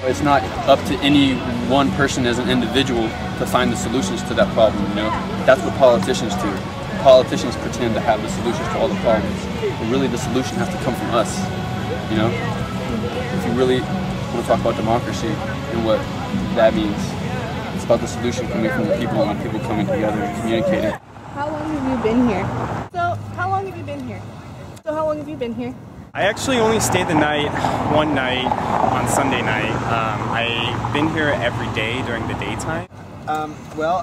It's not up to any one person as an individual to find the solutions to that problem, you know? That's what politicians do. Politicians pretend to have the solutions to all the problems, but really the solution has to come from us, you know? If you really want to talk about democracy and what that means, it's about the solution coming from the people and the people coming together and communicating. How long have you been here? So, how long have you been here? I actually only stayed the night, one night, on Sunday night. I've been here every day during the daytime. Well,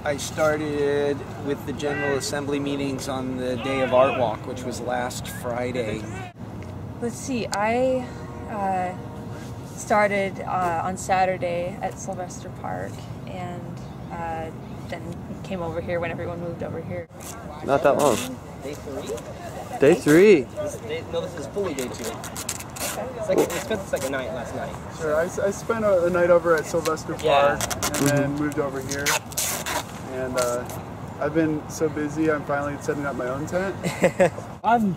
I started with the General Assembly meetings on the day of Art Walk, which was last Friday. Let's see, I started on Saturday at Sylvester Park, and then came over here when everyone moved over here. Not that long. Day 3? Day 3? No, this is fully day 2. We spent the second night last night. Sure, I spent a night over at Sylvester Park and then moved over here. And I've been so busy, I'm finally setting up my own tent.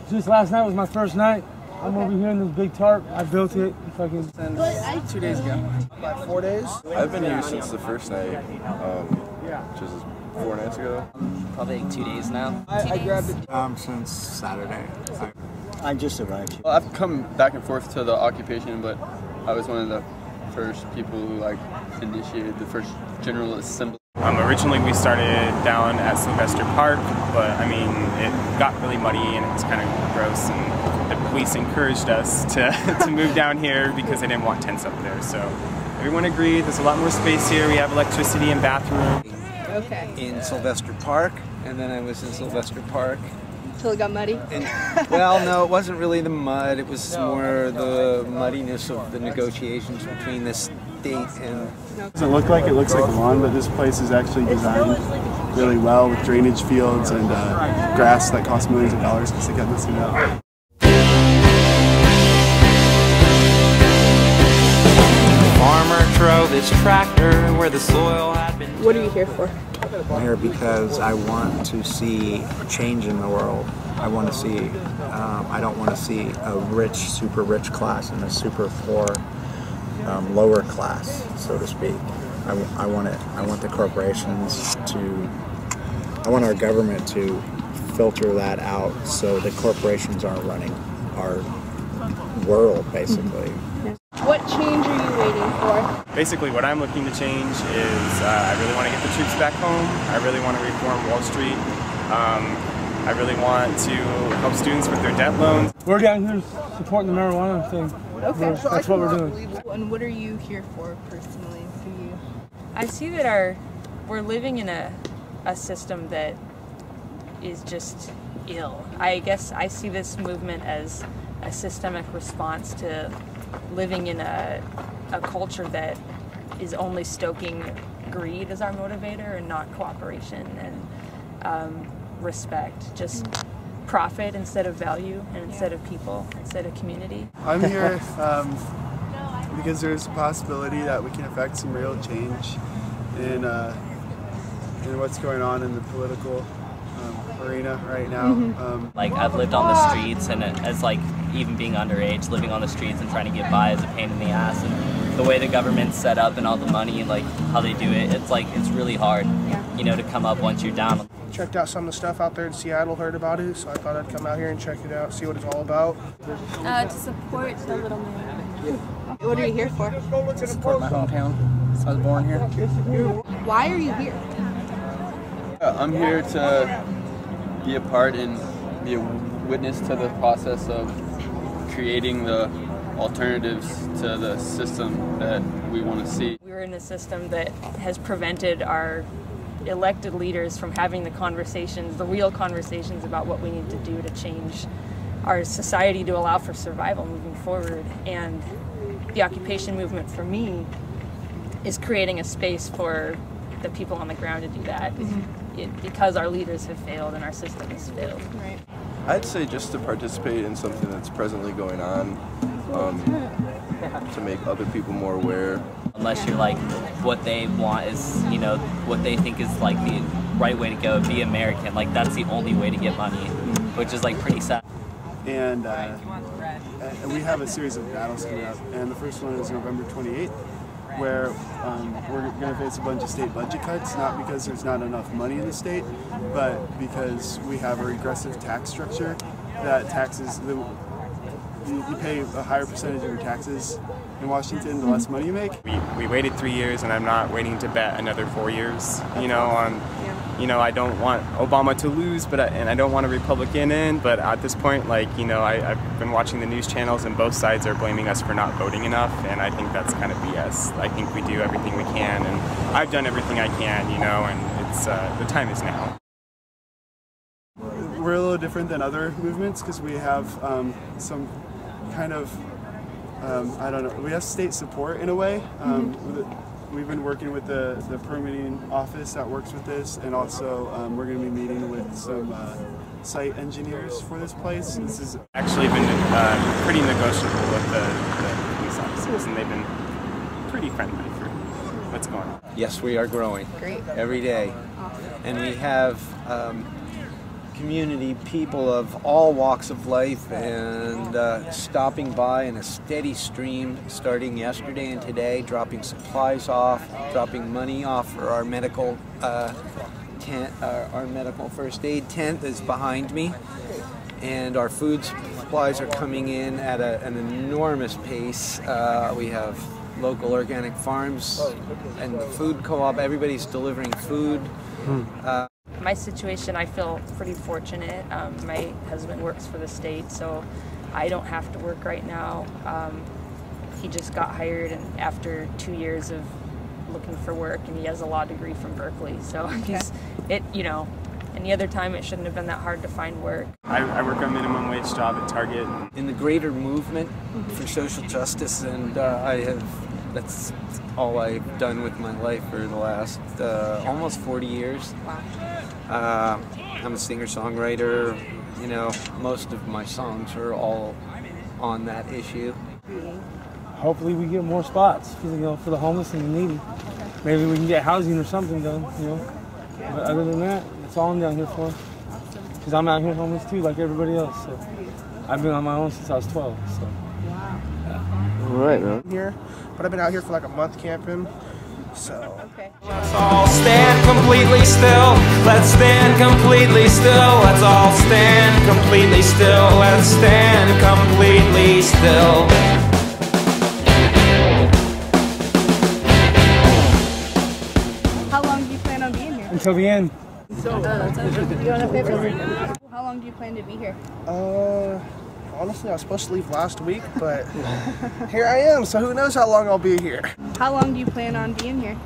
Just last night was my first night. I'm over here in this big tarp. I built it. Fucking 2 days ago. About 4 days. I've been here since the first night, which was 4 nights ago. Probably like 2 days now. I grabbed it since Saturday. I just arrived. Well, I've come back and forth to the occupation, but I was one of the first people who initiated the first General Assembly. Originally we started down at Sylvester Park, but I mean it got really muddy and it was kind of gross, and the police encouraged us to move down here because they didn't want tents up there. So everyone agreed. There's a lot more space here. We have electricity and bathroom. Okay. In Sylvester Park, and then I was in Sylvester Park. Until it got muddy? Well, no, it wasn't really the mud. It was more the muddiness of the negotiations between the state and... It doesn't look like it looks like lawn, but this place is actually designed really well with drainage fields and grass that costs millions of dollars to get this thing out. Farmer drove his tractor where the soil had been... What are you here for? I'm here because I want to see change in the world. I want to see, I don't want to see a rich, super rich class and a super poor, lower class, so to speak. I want the corporations to, I want our government to filter that out so the corporations aren't running our world, basically. What change are you waiting for? Basically what I'm looking to change is I really want to get the troops back home. I really want to reform Wall Street. I really want to help students with their debt loans. We're down here supporting the marijuana thing. Okay. That's what we're doing. And what are you here for personally for you? I see that we're living in a system that is just ill. I guess I see this movement as a systemic response to living in a culture that is only stoking greed as our motivator and not cooperation and respect. Just profit instead of value and instead of people, instead of community. I'm here because there's a possibility that we can affect some real change in what's going on in the political arena right now. Like I've lived on the streets, and as like even being underage, living on the streets and trying to get by is a pain in the ass. And the way the government's set up and all the money and like how they do it, it's really hard, you know, to come up once you're down. Checked out some of the stuff out there in Seattle, heard about it, so I thought I'd come out here and check it out, see what it's all about. To support the little man. What are you here for? To support my hometown. I was born here. Why are you here? I'm here to be a part and be a witness to the process of creating the alternatives to the system that we want to see. We're in a system that has prevented our elected leaders from having the conversations, the real conversations about what we need to do to change our society to allow for survival moving forward. And the occupation movement for me is creating a space for the people on the ground to do that. Because our leaders have failed and our system has failed. Right. I'd say just to participate in something that's presently going on, to make other people more aware. Unless you're like, what they want is, you know, what they think is like the right way to go, be American. Like that's the only way to get money, which is like pretty sad. and we have a series of battles coming up, and the first one is November 28th, where we're going to face a bunch of state budget cuts, not because there's not enough money in the state, but because we have a regressive tax structure that taxes you pay a higher percentage of your taxes in Washington the less money you make. We waited 3 years, and I'm not waiting to bet another 4 years. You know, I don't want Obama to lose, and I don't want a Republican in. But at this point, like, you know, I've been watching the news channels, and both sides are blaming us for not voting enough, and I think that's kind of BS. I think we do everything we can, and I've done everything I can, you know, and it's the time is now. We're a little different than other movements because we have some kind of, I don't know, we have state support in a way. We've been working with the permitting office that works with this, and also we're going to be meeting with some site engineers for this place. This has actually been pretty negotiable with the police officers, and they've been pretty friendly for what's going on. Yes, we are growing. Great. Every day. And we have community people of all walks of life and stopping by in a steady stream starting yesterday and today, dropping supplies off, dropping money off for our medical tent, our medical first aid tent that's behind me, and our food supplies are coming in at an enormous pace. We have local organic farms and the food co-op, everybody's delivering food. My situation, I feel pretty fortunate. My husband works for the state, so I don't have to work right now. He just got hired and after 2 years of looking for work, and he has a law degree from Berkeley. So you know, any other time it shouldn't have been that hard to find work. I work a minimum wage job at Target. In the greater movement for social justice, and that's all I've done with my life for the last almost 40 years. Wow. I'm a singer-songwriter. You know, most of my songs are all on that issue. Hopefully we get more spots, you know, for the homeless and the needy. Maybe we can get housing or something done, you know. But other than that, that's all I'm down here for. Because I'm out here homeless too, like everybody else. So I've been on my own since I was 12. So. Wow. All right, man. Here, but I've been out here for like a month camping. So. Okay. Let's all stand completely still. Let's stand completely still. Let's all stand completely still. Let's stand completely still. How long do you plan on being here? Until the end. You want a paper? How long do you plan to be here? Honestly, I was supposed to leave last week, but here I am, so who knows how long I'll be here. How long do you plan on being here?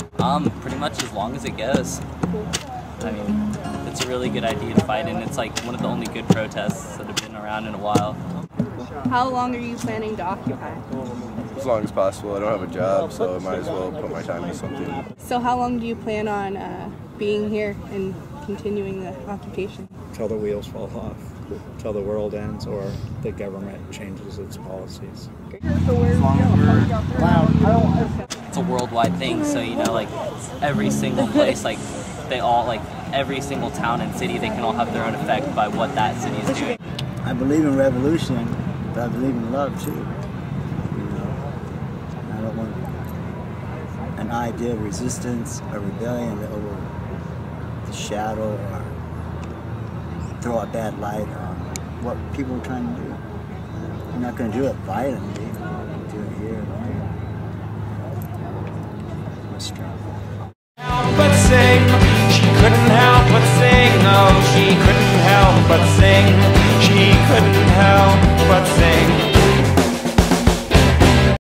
Pretty much as long as it goes. Cool. I mean, it's a really good idea to fight, and it's like one of the only good protests that have been around in a while. How long are you planning to occupy? As long as possible. I don't have a job, so I might as well put my time into something. So how long do you plan on being here and continuing the occupation? Till the wheels fall off, till the world ends or the government changes its policies. It's a worldwide thing, so you know, like every single place, like they all, like every single town and city, they can all have their own effect by what that city is doing. I believe in revolution, but I believe in love too. You know, I don't want an idea of resistance or rebellion that will shadow or throw a bad light on what people are trying to do. I'm not going to do it violently. Do it here. With strength. But sing, she couldn't help but sing. No, she couldn't help but sing. She couldn't help